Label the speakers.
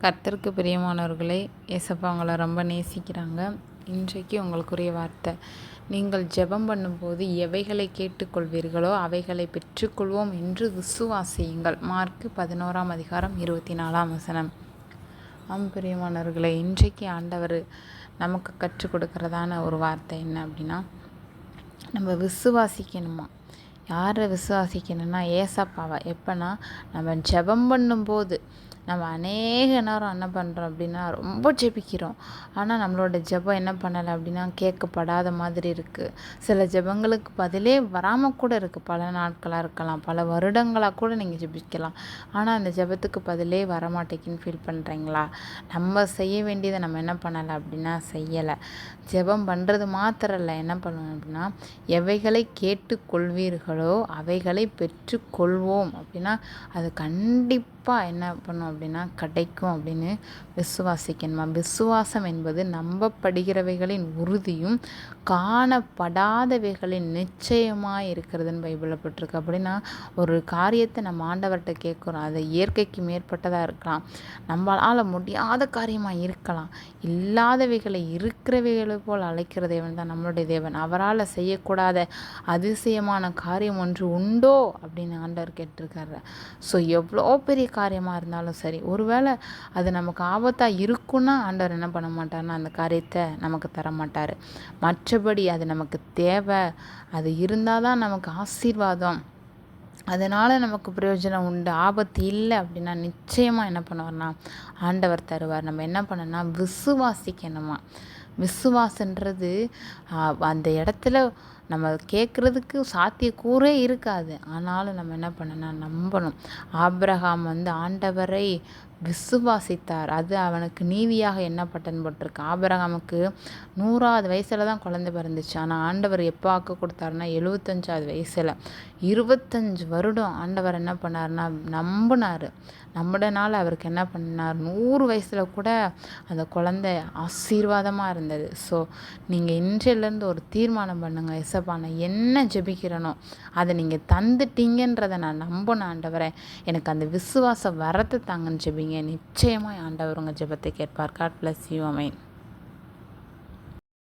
Speaker 1: கர்த்தருக்கு பிரியமானவர்களே, ஏசப்பா உங்களை ரொம்ப நேசிக்கிறாங்க. இன்றைக்கு உங்களுக்குரிய வார்த்தை, நீங்கள் ஜெபம் பண்ணும்போது எவைகளை கேட்டுக்கொள்வீர்களோ அவைகளை பெற்றுக்கொள்வோம் என்று விசுவாசியுங்கள். மார்க்கு 11:24. பிரியமானவர்களே, இன்றைக்கு ஆண்டவர் நமக்கு கற்றுக் கொடுக்கறதான ஒரு வார்த்தை என்ன அப்படின்னா, நம்ம விசுவாசிக்கணுமா. யாரை விசுவாசிக்கணும்னா ஏசப்பாவை. எப்போனா நம்ம ஜெபம் பண்ணும்போது நம்ம அநேக நேரம் என்ன பண்ணுறோம் அப்படின்னா ரொம்ப ஜெபிக்கிறோம். ஆனால் நம்மளோட ஜெபம் என்ன பண்ணலை அப்படின்னா கேட்கப்படாத மாதிரி இருக்குது. சில ஜெபங்களுக்கு பதிலே வராமல் கூட இருக்குது. பல நாட்களாக இருக்கலாம், பல வருடங்களாக கூட நீங்கள் ஜெபிக்கலாம். ஆனால் அந்த ஜெபத்துக்கு பதிலே வரமாட்டேங்குன்னு ஃபீல் பண்ணுறீங்களா? நம்ம செய்ய வேண்டியதை நம்ம என்ன பண்ணலை அப்படின்னா செய்யலை. ஜெபம் பண்ணுறது மாத்திரம் இல்லை, என்ன பண்ணணும் அப்படின்னா எவைகளை கேட்டுக்கொள்வீர்களோ அவைகளை பெற்றுக்கொள்வோம் அப்படின்னா அது கண்டிப்பாக என்ன பண்ணும் அப்படின்னா கிடைக்கும் அப்படின்னு விசுவாசிக்கணுமா. விசுவாசம் என்பது நம்பப்படுகிறவைகளின் உறுதியும் காணப்படாதவைகளின் நிச்சயமாக இருக்கிறதுன்னு பைபிளில் பட்டிருக்கு. அப்படின்னா ஒரு காரியத்தை நம்ம ஆண்டவர்கிட்ட கேட்குறோம், அது இயற்கைக்கு மேற்பட்டதாக இருக்கலாம், நம்மளால் முடியாத காரியமாக இருக்கலாம். இல்லாதவைகளை இருக்கிறவைகளை போல் அழைக்கிற தேவன் தான் நம்மளுடைய தேவன். அவரால் செய்யக்கூடாத அதிசயமான காரியம் ஒன்று உண்டோ அப்படின்னு ஆண்டவர் கேட்டிருக்காரு. ஸோ எவ்வளோ பெரிய காரியமாக இருந்தாலும் சரி, ஒருவேளை அது நமக்கு ஆபத்தாக இருக்குன்னா ஆண்டவர் என்ன பண்ண மாட்டார்னா அந்த காரியத்தை நமக்கு தர மாட்டார். மற்றபடி அது நமக்கு தேவை, அது இருந்தால் தான் நமக்கு ஆசீர்வாதம், அதனால் நமக்கு பிரயோஜனம் உண்டு, ஆபத்து இல்லை அப்படின்னா நிச்சயமாக என்ன பண்ணுவார்னா ஆண்டவர் தருவார். நம்ம என்ன பண்ணணும்னா விசுவாசிக்கணுமா. விசுவாசன்றது அந்த இடத்துல நம்ம கேட்குறதுக்கு சாத்தியக்கூறே இருக்காது. ஆனாலும் நம்ம என்ன பண்ணணும், நம்பணும். ஆபிரகாம் ஆண்டவரை விசுவாசித்தார், அது அவனுக்கு நீதியாக எண்ணப்பட்டன்னு போட்டிருக்கு. ஆபிரகாமுக்கு 100வது வயசில் தான் குழந்தை பிறந்துச்சு. ஆனால் ஆண்டவர் எப்போ வாக்கு கொடுத்தாருன்னா 75வது வயசில். 25 வருடம் ஆண்டவர் என்ன பண்ணார்னா நம்பினார். நம்பினால அவருக்கு என்ன பண்ணார், 100 வயசில் கூட அந்த குழந்தை ஆசீர்வாதமாக இருந்தது. ஸோ நீங்கள் இன்றையிலேருந்து ஒரு தீர்மானம் பண்ணுங்கள், எசப்பா நான் என்ன ஜெபிக்கிறனோ அதை நீங்கள் தந்துட்டீங்கன்றதை நான் நம்பின ஆண்டவரை, எனக்கு அந்த விசுவாசம் வரத்தை தாங்கன்னு ஜெபிங்க. நிச்சயமாக ஆண்டவர் உங்கள் ஜெபத்தை கேட்பார். God bless you. ஆமென்.